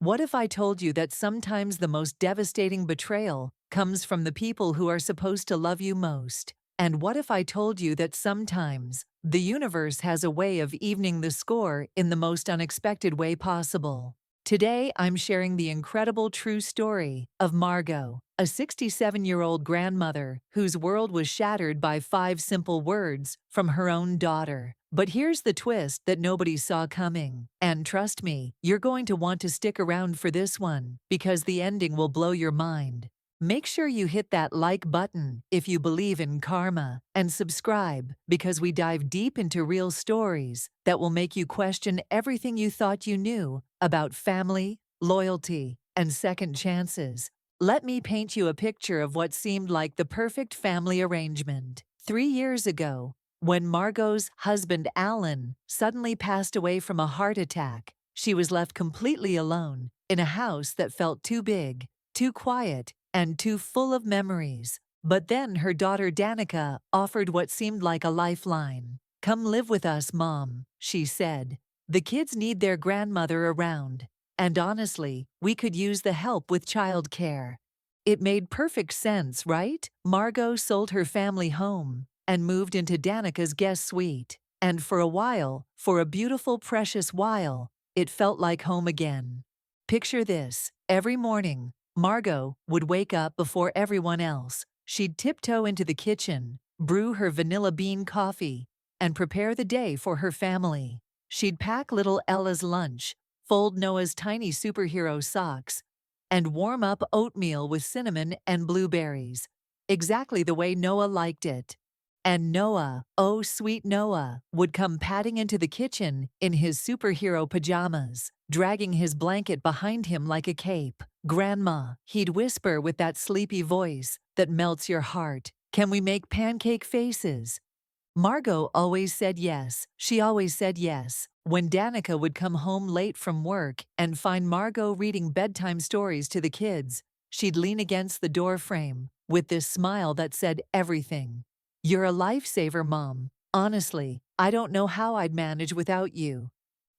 What if I told you that sometimes the most devastating betrayal comes from the people who are supposed to love you most? And what if I told you that sometimes the universe has a way of evening the score in the most unexpected way possible? Today, I'm sharing the incredible true story of Margot, a 67-year-old grandmother whose world was shattered by 5 simple words from her own daughter. But here's the twist that nobody saw coming. And trust me, you're going to want to stick around for this one, because the ending will blow your mind. Make sure you hit that like button if you believe in karma, and subscribe because we dive deep into real stories that will make you question everything you thought you knew about family, loyalty, and second chances. Let me paint you a picture of what seemed like the perfect family arrangement. 3 years ago, when Margot's husband Alan suddenly passed away from a heart attack, she was left completely alone in a house that felt too big, too quiet, and too full of memories. But then her daughter Danica offered what seemed like a lifeline. "Come live with us, Mom," she said. "The kids need their grandmother around. And honestly, we could use the help with childcare." It made perfect sense, right? Margot sold her family home and moved into Danica's guest suite. And for a while, for a beautiful, precious while, it felt like home again. Picture this. Every morning, Margot would wake up before everyone else. She'd tiptoe into the kitchen, brew her vanilla bean coffee, and prepare the day for her family. She'd pack little Ella's lunch, fold Noah's tiny superhero socks, and warm up oatmeal with cinnamon and blueberries, exactly the way Noah liked it. And Noah, oh sweet Noah, would come padding into the kitchen in his superhero pajamas, dragging his blanket behind him like a cape. "Grandma," he'd whisper with that sleepy voice that melts your heart, "can we make pancake faces?" Margot always said yes. She always said yes. When Danica would come home late from work and find Margot reading bedtime stories to the kids, she'd lean against the doorframe with this smile that said everything. "You're a lifesaver, Mom. Honestly, I don't know how I'd manage without you."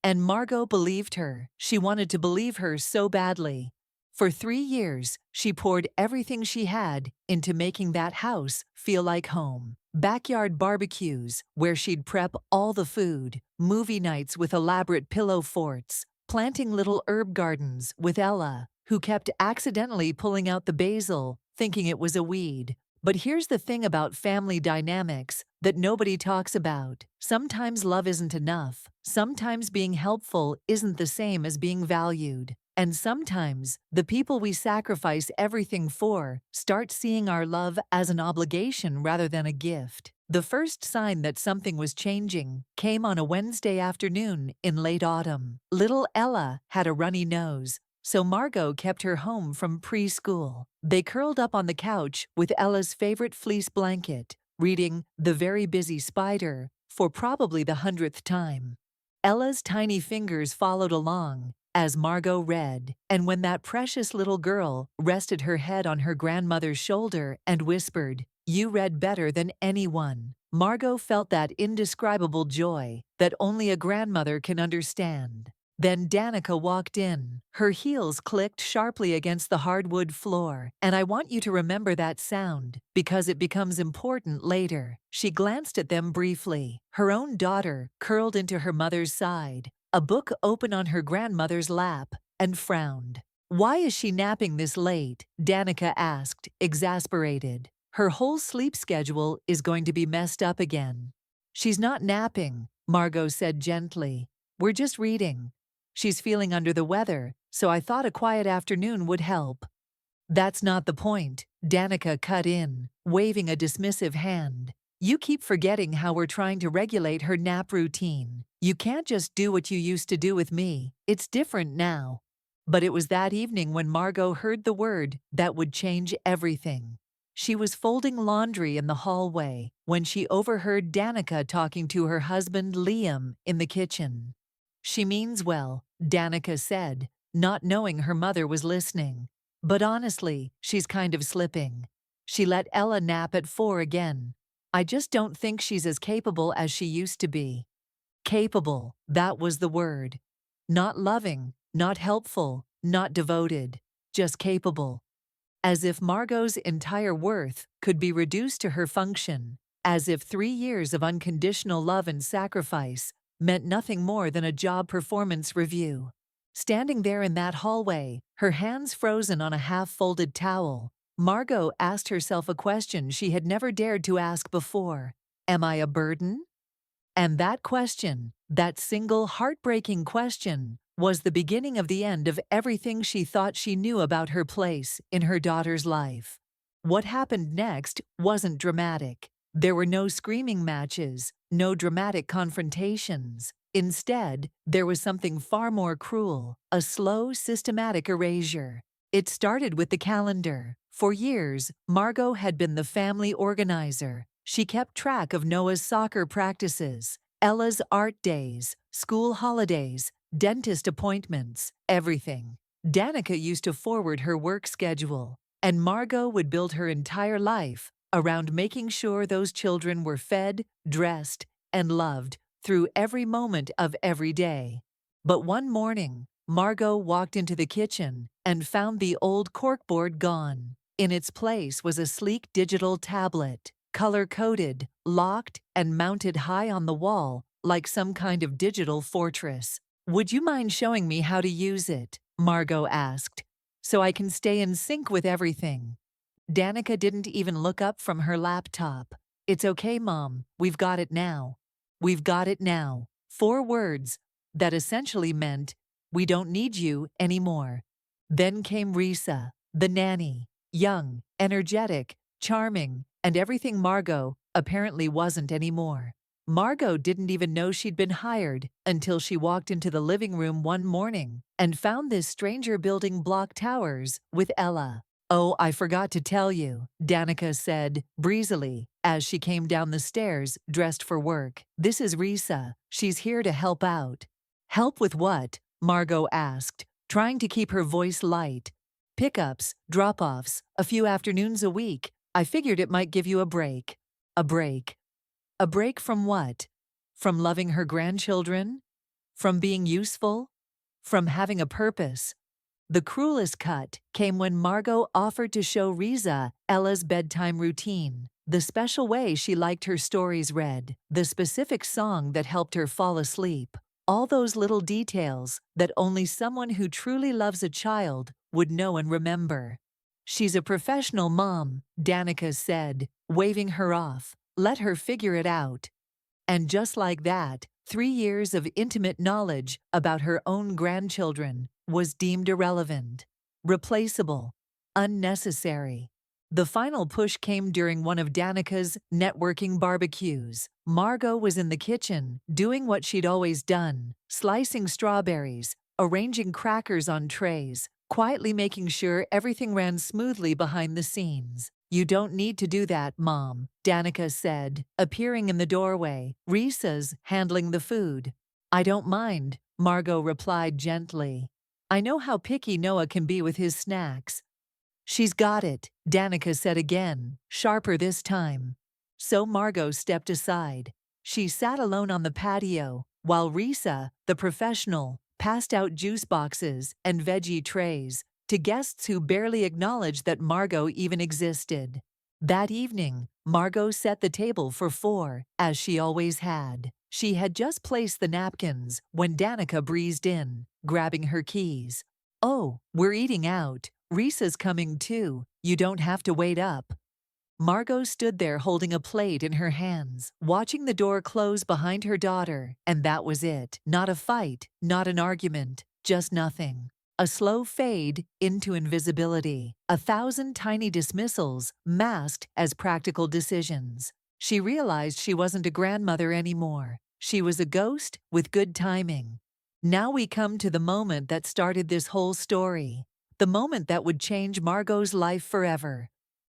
And Margot believed her. She wanted to believe her so badly. For 3 years, she poured everything she had into making that house feel like home. Backyard barbecues, where she'd prep all the food, movie nights with elaborate pillow forts, planting little herb gardens with Ella, who kept accidentally pulling out the basil, thinking it was a weed. But here's the thing about family dynamics that nobody talks about. Sometimes love isn't enough. Sometimes being helpful isn't the same as being valued. And sometimes the people we sacrifice everything for start seeing our love as an obligation rather than a gift. The first sign that something was changing came on a Wednesday afternoon in late autumn. Little Ella had a runny nose, so Margot kept her home from preschool. They curled up on the couch with Ella's favorite fleece blanket, reading The Very Busy Spider for probably the 100th time. Ella's tiny fingers followed along as Margot read, and when that precious little girl rested her head on her grandmother's shoulder and whispered, "You read better than anyone," Margot felt that indescribable joy that only a grandmother can understand. Then Danica walked in. Her heels clicked sharply against the hardwood floor, and I want you to remember that sound, because it becomes important later. She glanced at them briefly, her own daughter curled into her mother's side, a book open on her grandmother's lap, and frowned. "Why is she napping this late?" Danica asked, exasperated. "Her whole sleep schedule is going to be messed up again." "She's not napping," Margot said gently. "We're just reading. She's feeling under the weather, so I thought a quiet afternoon would help." "That's not the point," Danica cut in, waving a dismissive hand. "You keep forgetting how we're trying to regulate her nap routine. You can't just do what you used to do with me. It's different now." But it was that evening when Margot heard the word that would change everything. She was folding laundry in the hallway when she overheard Danica talking to her husband Liam in the kitchen. "She means well," Danica said, not knowing her mother was listening. "But honestly, she's kind of slipping. She let Ella nap at 4 again. I just don't think she's as capable as she used to be." Capable, that was the word. Not loving, not helpful, not devoted, just capable. As if Margot's entire worth could be reduced to her function, as if 3 years of unconditional love and sacrifice meant nothing more than a job performance review. Standing there in that hallway, her hands frozen on a half-folded towel, Margot asked herself a question she had never dared to ask before. Am I a burden? And that question, that single heartbreaking question, was the beginning of the end of everything she thought she knew about her place in her daughter's life. What happened next wasn't dramatic. There were no screaming matches, no dramatic confrontations. Instead, there was something far more cruel, a slow, systematic erasure. It started with the calendar. For years, Margot had been the family organizer. She kept track of Noah's soccer practices, Ella's art days, school holidays, dentist appointments, everything. Danica used to forward her work schedule, and Margot would build her entire life around making sure those children were fed, dressed, and loved through every moment of every day. But one morning, Margot walked into the kitchen and found the old corkboard gone. In its place was a sleek digital tablet, color-coded, locked, and mounted high on the wall like some kind of digital fortress. "Would you mind showing me how to use it?" Margot asked, "so I can stay in sync with everything." Danica didn't even look up from her laptop. "It's okay, Mom. We've got it now. We've got it now." 4 words that essentially meant, "We don't need you anymore." Then came Risa, the nanny, young, energetic, charming, and everything Margot apparently wasn't anymore. Margot didn't even know she'd been hired until she walked into the living room one morning and found this stranger building block towers with Ella. "Oh, I forgot to tell you," Danica said, breezily, as she came down the stairs, dressed for work. "This is Risa. She's here to help out." "Help with what?" Margot asked, trying to keep her voice light. "Pickups, drop-offs, a few afternoons a week. I figured it might give you a break." A break. A break from what? From loving her grandchildren? From being useful? From having a purpose? The cruelest cut came when Margot offered to show Risa Ella's bedtime routine, the special way she liked her stories read, the specific song that helped her fall asleep, all those little details that only someone who truly loves a child would know and remember. "She's a professional mom," Danica said, waving her off. "Let her figure it out." And just like that, 3 years of intimate knowledge about her own grandchildren was deemed irrelevant, replaceable, unnecessary. The final push came during one of Danica's networking barbecues. Margot was in the kitchen, doing what she'd always done, slicing strawberries, arranging crackers on trays, quietly making sure everything ran smoothly behind the scenes. "You don't need to do that, Mom," Danica said, appearing in the doorway. "Risa's handling the food." "I don't mind," Margot replied gently. "I know how picky Noah can be with his snacks." "She's got it," Danica said again, sharper this time. So Margot stepped aside. She sat alone on the patio, while Risa, the professional, passed out juice boxes and veggie trays to guests who barely acknowledged that Margot even existed. That evening, Margot set the table for 4, as she always had. She had just placed the napkins when Danica breezed in, grabbing her keys. "Oh, we're eating out. Risa's coming too. You don't have to wait up." Margot stood there holding a plate in her hands, watching the door close behind her daughter, and that was it. Not a fight, not an argument, just nothing. A slow fade into invisibility, 1,000 tiny dismissals masked as practical decisions. She realized she wasn't a grandmother anymore. She was a ghost with good timing. Now we come to the moment that started this whole story, the moment that would change Margot's life forever.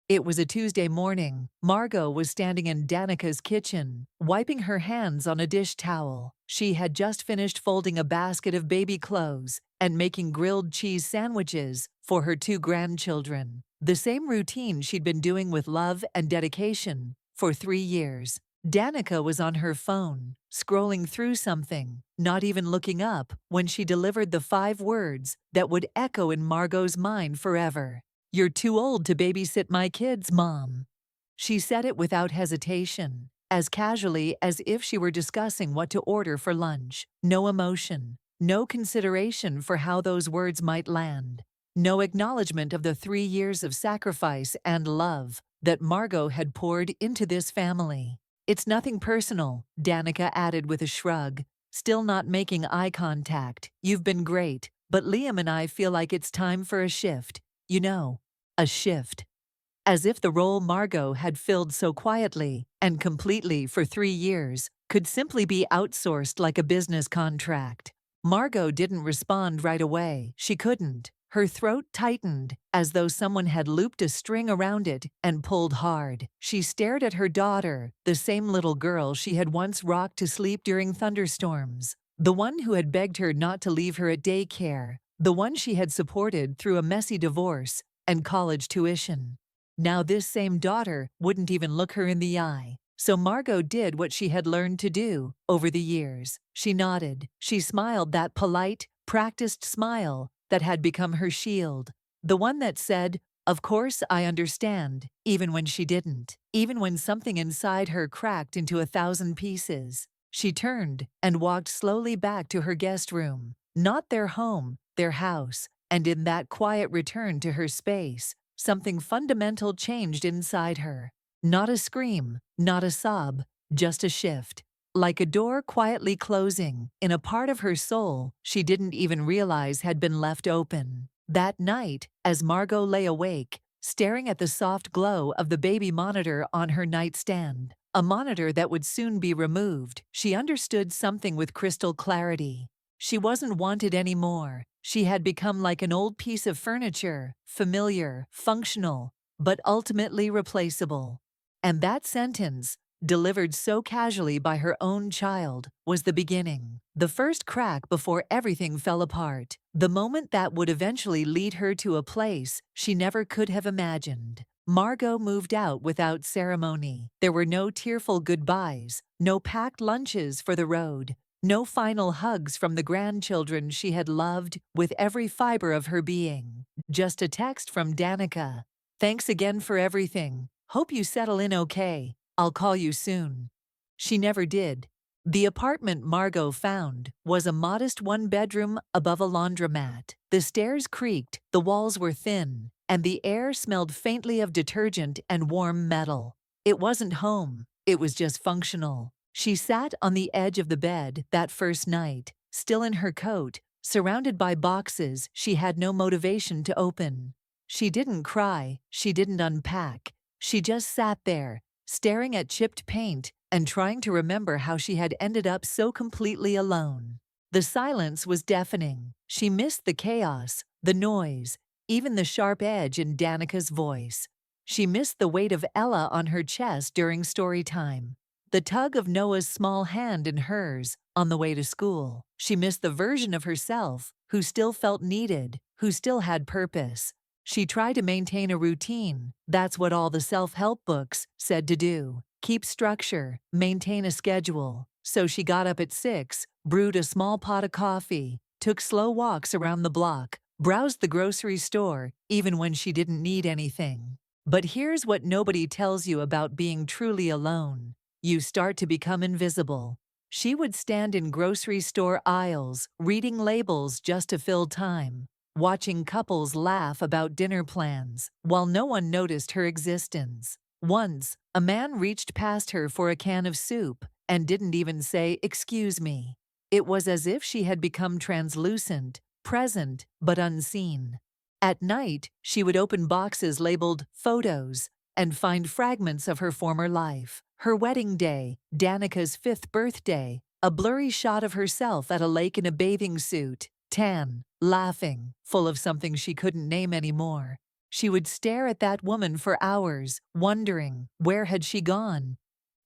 It was a Tuesday morning. Margot was standing in Danica's kitchen, wiping her hands on a dish towel. She had just finished folding a basket of baby clothes and making grilled cheese sandwiches for her 2 grandchildren. The same routine she'd been doing with love and dedication for 3 years. Danica was on her phone, scrolling through something, not even looking up, when she delivered the 5 words that would echo in Margot's mind forever. "You're too old to babysit my kids, Mom." She said it without hesitation, as casually as if she were discussing what to order for lunch. No emotion, no consideration for how those words might land. No acknowledgement of the 3 years of sacrifice and love that Margot had poured into this family. "It's nothing personal," Danica added with a shrug, still not making eye contact. "You've been great, but Liam and I feel like it's time for a shift. You know, a shift." As if the role Margot had filled so quietly and completely for 3 years could simply be outsourced like a business contract. Margot didn't respond right away. She couldn't. Her throat tightened, as though someone had looped a string around it and pulled hard. She stared at her daughter, the same little girl she had once rocked to sleep during thunderstorms, the one who had begged her not to leave her at daycare, the one she had supported through a messy divorce and college tuition. Now this same daughter wouldn't even look her in the eye. So Margot did what she had learned to do over the years. She nodded. She smiled, that polite, practiced smile that had become her shield. The one that said, "Of course I understand," even when she didn't. Even when something inside her cracked into 1,000 pieces. She turned and walked slowly back to her guest room. Not their home, their house. And in that quiet return to her space, something fundamental changed inside her. Not a scream, not a sob, just a shift. Like a door quietly closing in a part of her soul she didn't even realize had been left open. That night, as Margot lay awake, staring at the soft glow of the baby monitor on her nightstand, a monitor that would soon be removed, she understood something with crystal clarity. She wasn't wanted anymore. She had become like an old piece of furniture, familiar, functional, but ultimately replaceable. And that sentence, delivered so casually by her own child, was the beginning, the first crack before everything fell apart, the moment that would eventually lead her to a place she never could have imagined. Margot moved out without ceremony. There were no tearful goodbyes, no packed lunches for the road, no final hugs from the grandchildren she had loved with every fiber of her being. Just a text from Danica. "Thanks again for everything. Hope you settle in okay. I'll call you soon." She never did. The apartment Margot found was a modest 1-bedroom above a laundromat. The stairs creaked, the walls were thin, and the air smelled faintly of detergent and warm metal. It wasn't home. It was just functional. She sat on the edge of the bed that first night, still in her coat, surrounded by boxes she had no motivation to open. She didn't cry, she didn't unpack. She just sat there, staring at chipped paint and trying to remember how she had ended up so completely alone. The silence was deafening. She missed the chaos, the noise, even the sharp edge in Danica's voice. She missed the weight of Ella on her chest during story time, the tug of Noah's small hand in hers on the way to school. She missed the version of herself who still felt needed, who still had purpose. She tried to maintain a routine. That's what all the self-help books said to do. Keep structure, maintain a schedule. So she got up at 6, brewed a small pot of coffee, took slow walks around the block, browsed the grocery store, even when she didn't need anything. But here's what nobody tells you about being truly alone. You start to become invisible. She would stand in grocery store aisles, reading labels just to fill time, watching couples laugh about dinner plans, while no one noticed her existence. Once, a man reached past her for a can of soup and didn't even say, "Excuse me." It was as if she had become translucent, present, but unseen. At night, she would open boxes labeled photos and find fragments of her former life. Her wedding day, Danica's 5th birthday, a blurry shot of herself at a lake in a bathing suit, tan, laughing, full of something she couldn't name anymore. She would stare at that woman for hours, wondering, where had she gone?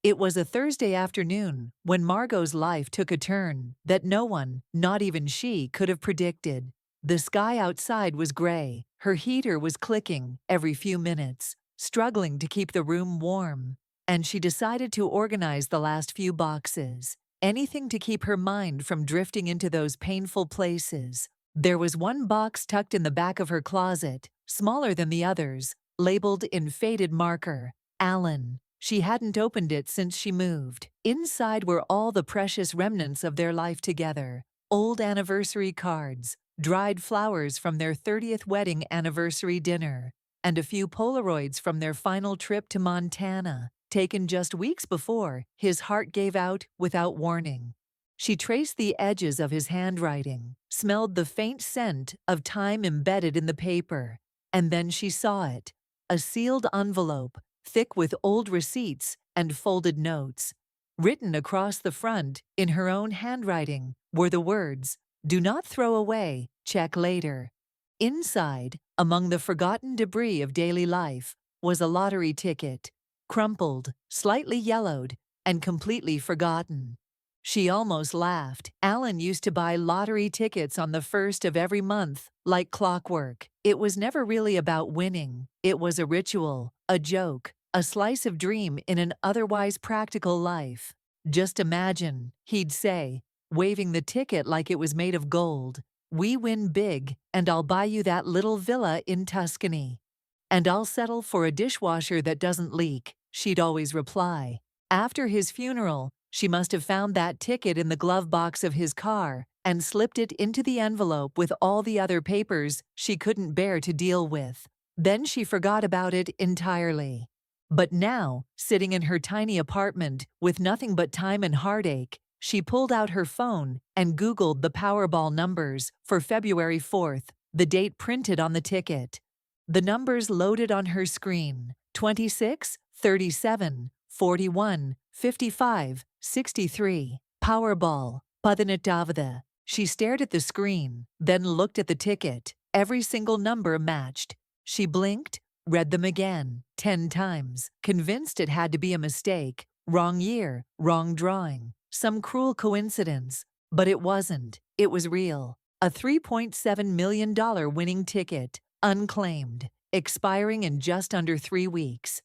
It was a Thursday afternoon when Margot's life took a turn that no one, not even she, could have predicted. The sky outside was gray. Her heater was clicking every few minutes, struggling to keep the room warm. and she decided to organize the last few boxes. Anything to keep her mind from drifting into those painful places. There was one box tucked in the back of her closet, smaller than the others, labeled in faded marker, Alan. She hadn't opened it since she moved. Inside were all the precious remnants of their life together. Old anniversary cards, dried flowers from their 30th wedding anniversary dinner, and a few Polaroids from their final trip to Montana, taken just weeks before. His heart gave out without warning. She traced the edges of his handwriting, smelled the faint scent of time embedded in the paper, and then she saw it. A sealed envelope, thick with old receipts and folded notes. Written across the front, in her own handwriting, were the words, "Do not throw away, check later." Inside, among the forgotten debris of daily life, was a lottery ticket, crumpled, slightly yellowed, and completely forgotten. She almost laughed. Alan used to buy lottery tickets on the first of every month, like clockwork. It was never really about winning. It was a ritual, a joke, a slice of dream in an otherwise practical life. "Just imagine," he'd say, waving the ticket like it was made of gold. "We win big, and I'll buy you that little villa in Tuscany. And I'll settle for a dishwasher that doesn't leak," she'd always reply. After his funeral, she must have found that ticket in the glove box of his car and slipped it into the envelope with all the other papers she couldn't bear to deal with. Then she forgot about it entirely. But now, sitting in her tiny apartment with nothing but time and heartache, she pulled out her phone and Googled the Powerball numbers for February 4th, the date printed on the ticket. The numbers loaded on her screen: 26, 37, 41, 55, 63. Powerball, 18. She stared at the screen, then looked at the ticket. Every single number matched. She blinked, read them again, 10 times, convinced it had to be a mistake. Wrong year, wrong drawing, some cruel coincidence. But it wasn't. It was real. A $3.7 million winning ticket, unclaimed, expiring in just under 3 weeks.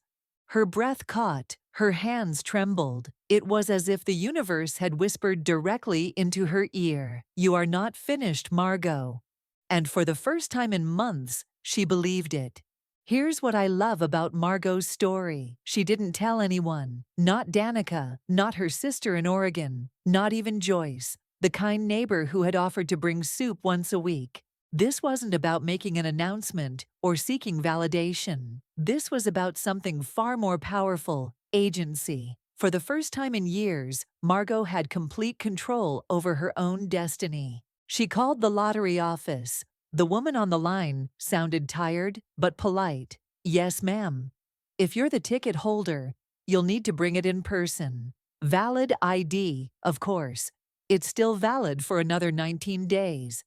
Her breath caught, her hands trembled. It was as if the universe had whispered directly into her ear, "You are not finished, Margot." And for the first time in months, she believed it. Here's what I love about Margot's story. She didn't tell anyone. Not Danica, not her sister in Oregon, not even Joyce, the kind neighbor who had offered to bring soup once a week. This wasn't about making an announcement or seeking validation. This was about something far more powerful: agency. For the first time in years, Margot had complete control over her own destiny. She called the lottery office. The woman on the line sounded tired but polite. "Yes, ma'am. If you're the ticket holder, you'll need to bring it in person. Valid ID, of course. It's still valid for another 19 days.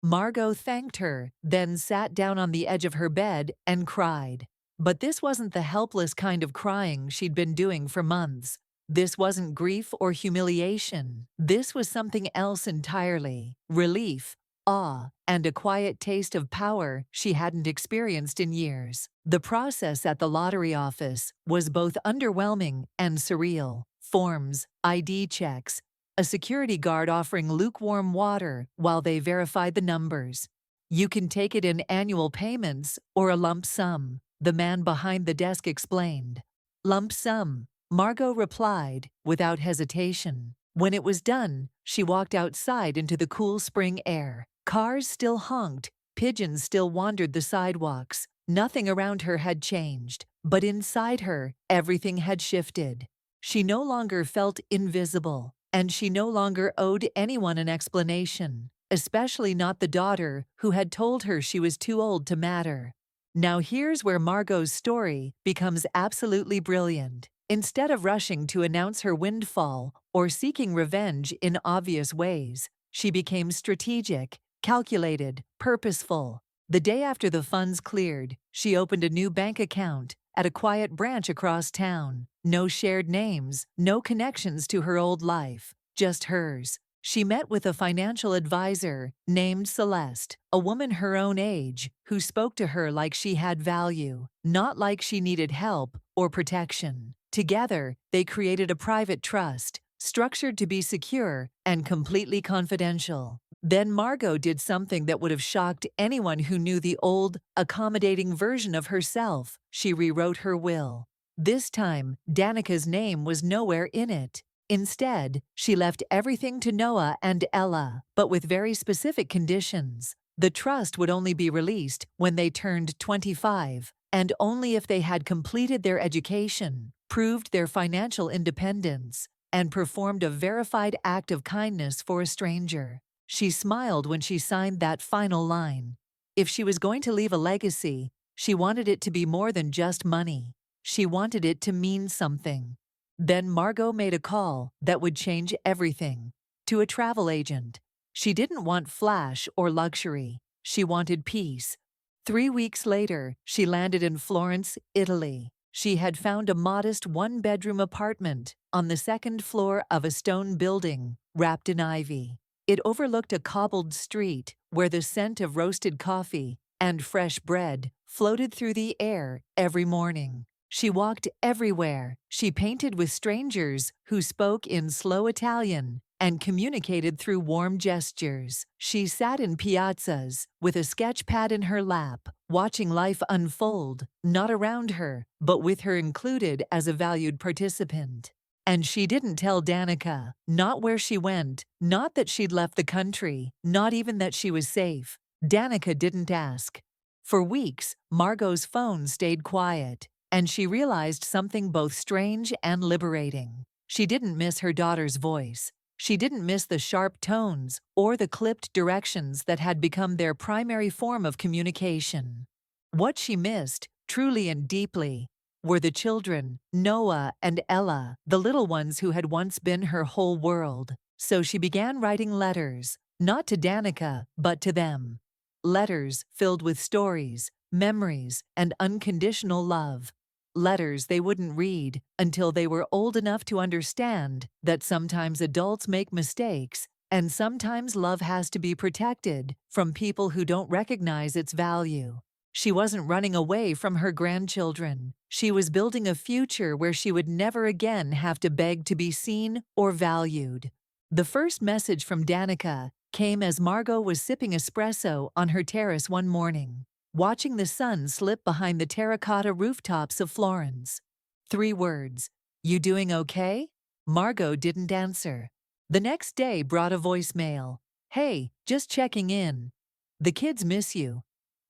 Margot thanked her, then sat down on the edge of her bed and cried. But this wasn't the helpless kind of crying she'd been doing for months. This wasn't grief or humiliation. This was something else entirely: relief, awe, and a quiet taste of power she hadn't experienced in years. The process at the lottery office was both underwhelming and surreal. Forms, ID checks, a security guard offering lukewarm water while they verified the numbers. "You can take it in annual payments or a lump sum," the man behind the desk explained. "Lump sum," Margot replied without hesitation. When it was done, she walked outside into the cool spring air. Cars still honked, pigeons still wandered the sidewalks. Nothing around her had changed, but inside her, everything had shifted. She no longer felt invisible, and she no longer owed anyone an explanation, especially not the daughter who had told her she was too old to matter. Now here's where Margot's story becomes absolutely brilliant. Instead of rushing to announce her windfall or seeking revenge in obvious ways, she became strategic, calculated, purposeful. The day after the funds cleared, she opened a new bank account at a quiet branch across town. No shared names, no connections to her old life, just hers. She met with a financial advisor named Celeste, a woman her own age, who spoke to her like she had value, not like she needed help or protection. Together, they created a private trust, structured to be secure and completely confidential. Then Margot did something that would have shocked anyone who knew the old, accommodating version of herself. She rewrote her will. This time, Danica's name was nowhere in it. Instead, she left everything to Noah and Ella, but with very specific conditions. The trust would only be released when they turned 25, and only if they had completed their education, proved their financial independence, and performed a verified act of kindness for a stranger. She smiled when she signed that final line. If she was going to leave a legacy, she wanted it to be more than just money. She wanted it to mean something. Then Margot made a call that would change everything. To a travel agent. She didn't want flash or luxury. She wanted peace. 3 weeks later, she landed in Florence, Italy. She had found a modest one-bedroom apartment on the second floor of a stone building wrapped in ivy. It overlooked a cobbled street where the scent of roasted coffee and fresh bread floated through the air every morning. She walked everywhere. She painted with strangers who spoke in slow Italian and communicated through warm gestures. She sat in piazzas with a sketch pad in her lap, watching life unfold, not around her, but with her included as a valued participant. And she didn't tell Danica, not where she went, not that she'd left the country, not even that she was safe. Danica didn't ask. For weeks, Margot's phone stayed quiet, and she realized something both strange and liberating. She didn't miss her daughter's voice. She didn't miss the sharp tones or the clipped directions that had become their primary form of communication. What she missed, truly and deeply, were the children, Noah and Ella, the little ones who had once been her whole world. So she began writing letters, not to Danica, but to them. Letters filled with stories, memories, and unconditional love. Letters they wouldn't read until they were old enough to understand that sometimes adults make mistakes and sometimes love has to be protected from people who don't recognize its value. She wasn't running away from her grandchildren. She was building a future where she would never again have to beg to be seen or valued. The first message from Danica came as Margot was sipping espresso on her terrace one morning, watching the sun slip behind the terracotta rooftops of Florence. 3 words. "You doing okay?" Margot didn't answer. The next day brought a voicemail. "Hey, just checking in. The kids miss you.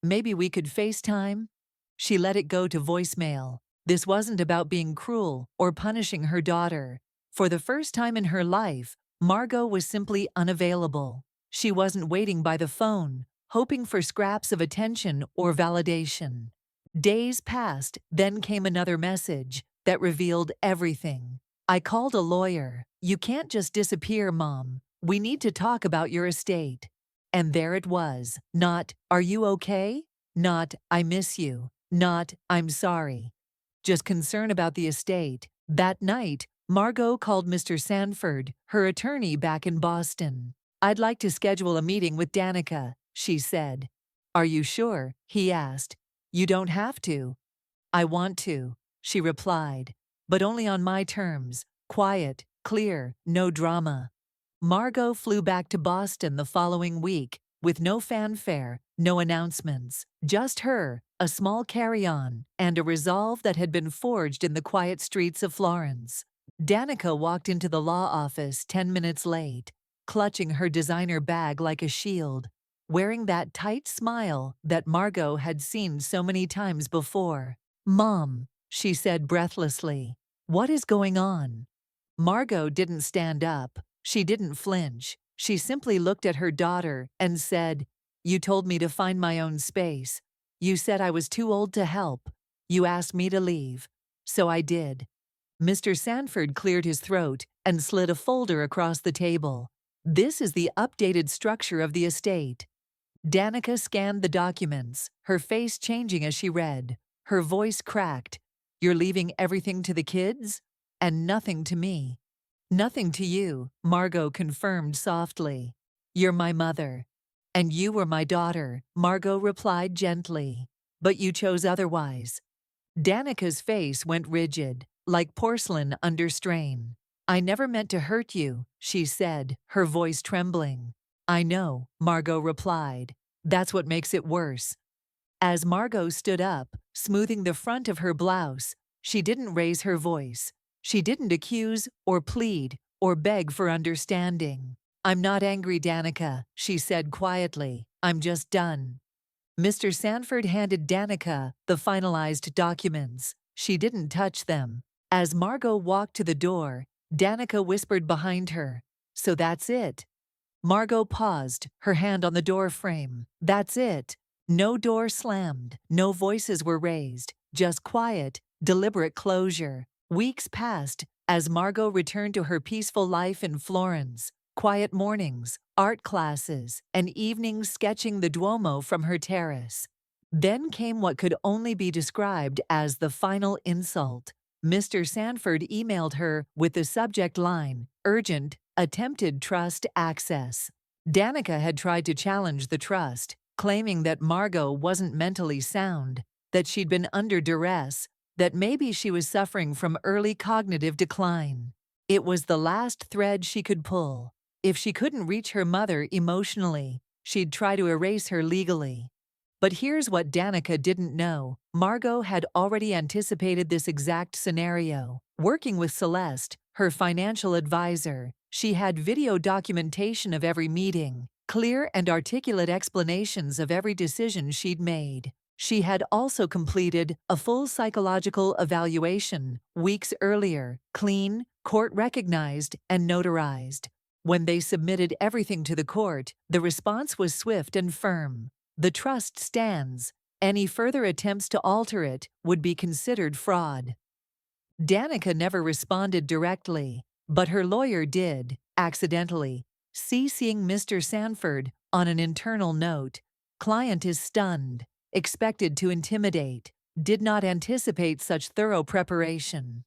Maybe we could FaceTime?" She let it go to voicemail. This wasn't about being cruel or punishing her daughter. For the first time in her life, Margot was simply unavailable. She wasn't waiting by the phone, hoping for scraps of attention or validation. Days passed, then came another message that revealed everything. "I called a lawyer. You can't just disappear, Mom. We need to talk about your estate." And there it was. Not, "Are you okay?" Not, "I miss you." Not, "I'm sorry." Just concern about the estate. That night, Margot called Mr. Sanford, her attorney back in Boston. "I'd like to schedule a meeting with Danica," she said. "Are you sure?" he asked. "You don't have to." "I want to," she replied, "but only on my terms. Quiet, clear, no drama." Margot flew back to Boston the following week, with no fanfare, no announcements, just her, a small carry-on, and a resolve that had been forged in the quiet streets of Florence. Danica walked into the law office 10 minutes late, clutching her designer bag like a shield, wearing that tight smile that Margot had seen so many times before. "Mom," she said breathlessly, "what is going on?" Margot didn't stand up. She didn't flinch. She simply looked at her daughter and said, "You told me to find my own space. You said I was too old to help. You asked me to leave. So I did." Mr. Sanford cleared his throat and slid a folder across the table. "This is the updated structure of the estate." Danica scanned the documents, her face changing as she read. Her voice cracked. "You're leaving everything to the kids? And nothing to me." "Nothing to you," Margot confirmed softly. "You're my mother." "And you were my daughter," Margot replied gently. "But you chose otherwise." Danica's face went rigid. like porcelain under strain. "I never meant to hurt you," she said, her voice trembling. "I know," Margot replied. "That's what makes it worse." As Margot stood up, smoothing the front of her blouse, she didn't raise her voice. She didn't accuse or plead or beg for understanding. "I'm not angry, Danica," she said quietly. "I'm just done." Mr. Sanford handed Danica the finalized documents. She didn't touch them. As Margot walked to the door, Danica whispered behind her, "So that's it." Margot paused, her hand on the door frame. That's it. No door slammed, no voices were raised, just quiet, deliberate closure. Weeks passed as Margot returned to her peaceful life in Florence. Quiet mornings, art classes, and evenings sketching the Duomo from her terrace. Then came what could only be described as the final insult. Mr. Sanford emailed her with the subject line, "Urgent, attempted trust access." Danica had tried to challenge the trust, claiming that Margot wasn't mentally sound, that she'd been under duress, that maybe she was suffering from early cognitive decline. It was the last thread she could pull. If she couldn't reach her mother emotionally, she'd try to erase her legally. But here's what Danica didn't know. Margot had already anticipated this exact scenario. Working with Celeste, her financial advisor, she had video documentation of every meeting, clear and articulate explanations of every decision she'd made. She had also completed a full psychological evaluation weeks earlier, clean, court-recognized, and notarized. When they submitted everything to the court, the response was swift and firm. The trust stands. Any further attempts to alter it would be considered fraud. Danica never responded directly, but her lawyer did, accidentally, CCing Mr. Sanford on an internal note. "Client is stunned, expected to intimidate, did not anticipate such thorough preparation."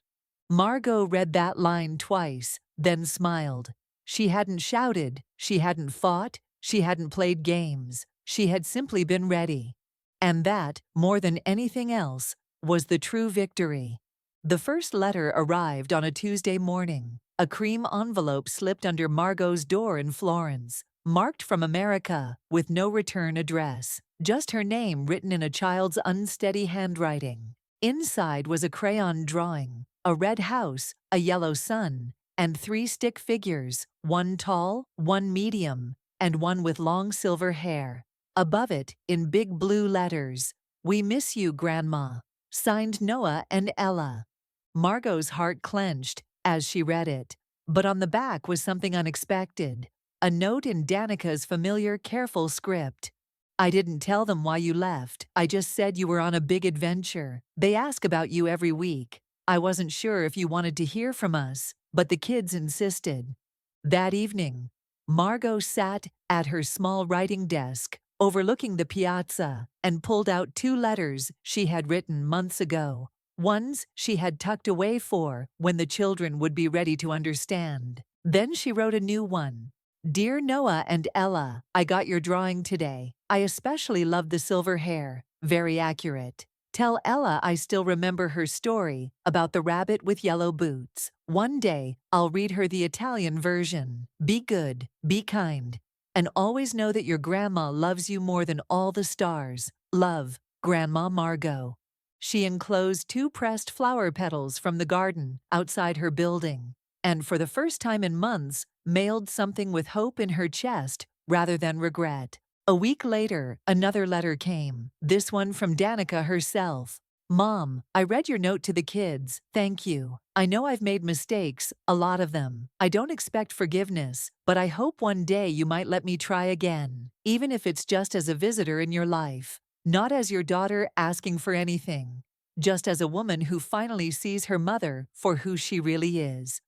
Margot read that line twice, then smiled. She hadn't shouted, she hadn't fought, she hadn't played games. She had simply been ready. And that, more than anything else, was the true victory. The first letter arrived on a Tuesday morning. A cream envelope slipped under Margot's door in Florence, marked from America, with no return address. Just her name written in a child's unsteady handwriting. Inside was a crayon drawing, a red house, a yellow sun, and 3 stick figures, one tall, one medium, and one with long silver hair. Above it, in big blue letters, "We miss you, Grandma." Signed Noah and Ella. Margot's heart clenched as she read it, but on the back was something unexpected. A note in Danica's familiar, careful script. "I didn't tell them why you left. I just said you were on a big adventure. They ask about you every week. I wasn't sure if you wanted to hear from us, but the kids insisted." That evening, Margot sat at her small writing desk, overlooking the piazza, and pulled out 2 letters she had written months ago. Ones she had tucked away for when the children would be ready to understand. Then she wrote a new one. "Dear Noah and Ella, I got your drawing today. I especially love the silver hair. Very accurate. Tell Ella I still remember her story about the rabbit with yellow boots. One day, I'll read her the Italian version. Be good, be kind, and always know that your grandma loves you more than all the stars. Love, Grandma Margot." She enclosed 2 pressed flower petals from the garden outside her building, and for the first time in months, mailed something with hope in her chest rather than regret. A week later, another letter came, this one from Danica herself. "Mom, I read your note to the kids. Thank you. I know I've made mistakes, a lot of them. I don't expect forgiveness, but I hope one day you might let me try again, even if it's just as a visitor in your life. Not as your daughter asking for anything, just as a woman who finally sees her mother for who she really is."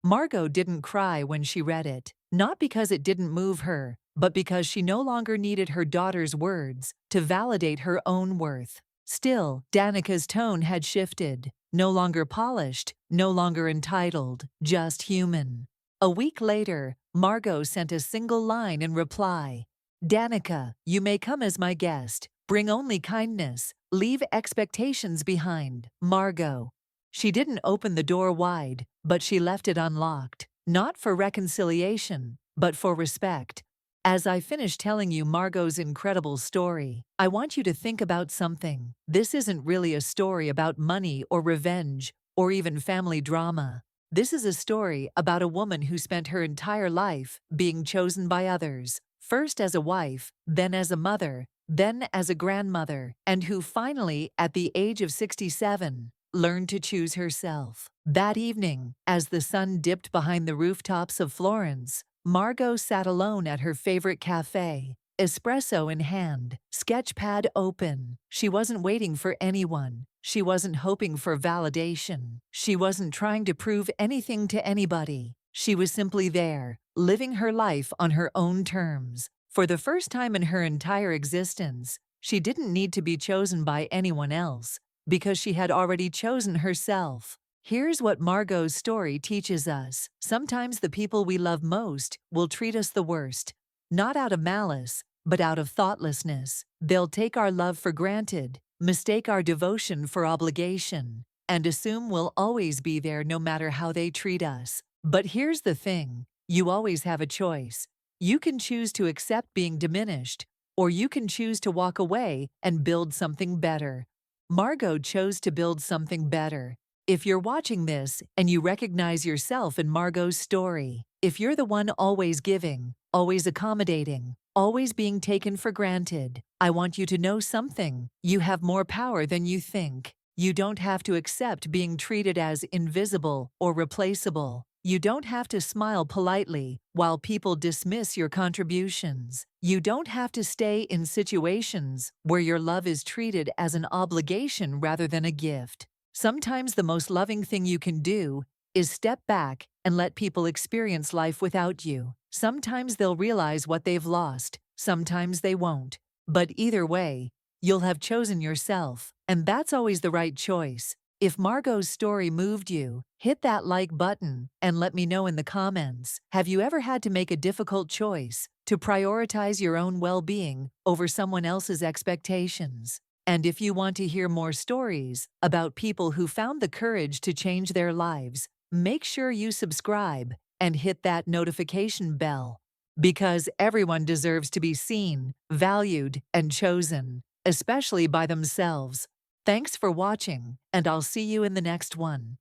Margot didn't cry when she read it, not because it didn't move her, but because she no longer needed her daughter's words to validate her own worth. Still, Danica's tone had shifted, no longer polished, no longer entitled, just human. A week later, Margot sent a single line in reply. "Danica, you may come as my guest. Bring only kindness. Leave expectations behind. Margot." She didn't open the door wide, but she left it unlocked, not for reconciliation, but for respect. As I finish telling you Margot's incredible story, I want you to think about something. This isn't really a story about money or revenge or even family drama. This is a story about a woman who spent her entire life being chosen by others, first as a wife, then as a mother, then as a grandmother, and who finally, at the age of 67, learned to choose herself. That evening, as the sun dipped behind the rooftops of Florence, Margot sat alone at her favorite cafe, espresso in hand, sketchpad open. She wasn't waiting for anyone. She wasn't hoping for validation. She wasn't trying to prove anything to anybody. She was simply there, living her life on her own terms. For the first time in her entire existence, she didn't need to be chosen by anyone else, because she had already chosen herself. Here's what Margot's story teaches us. Sometimes the people we love most will treat us the worst, not out of malice, but out of thoughtlessness. They'll take our love for granted, mistake our devotion for obligation, and assume we'll always be there no matter how they treat us. But here's the thing, you always have a choice. You can choose to accept being diminished, or you can choose to walk away and build something better. Margot chose to build something better. If you're watching this and you recognize yourself in Margot's story, if you're the one always giving, always accommodating, always being taken for granted, I want you to know something. You have more power than you think. You don't have to accept being treated as invisible or replaceable. You don't have to smile politely while people dismiss your contributions. You don't have to stay in situations where your love is treated as an obligation rather than a gift. Sometimes the most loving thing you can do is step back and let people experience life without you. Sometimes they'll realize what they've lost, sometimes they won't. But either way, you'll have chosen yourself, and that's always the right choice. If Margot's story moved you, hit that like button and let me know in the comments. Have you ever had to make a difficult choice to prioritize your own well-being over someone else's expectations? And if you want to hear more stories about people who found the courage to change their lives, make sure you subscribe and hit that notification bell. Because everyone deserves to be seen, valued, and chosen, especially by themselves. Thanks for watching, and I'll see you in the next one.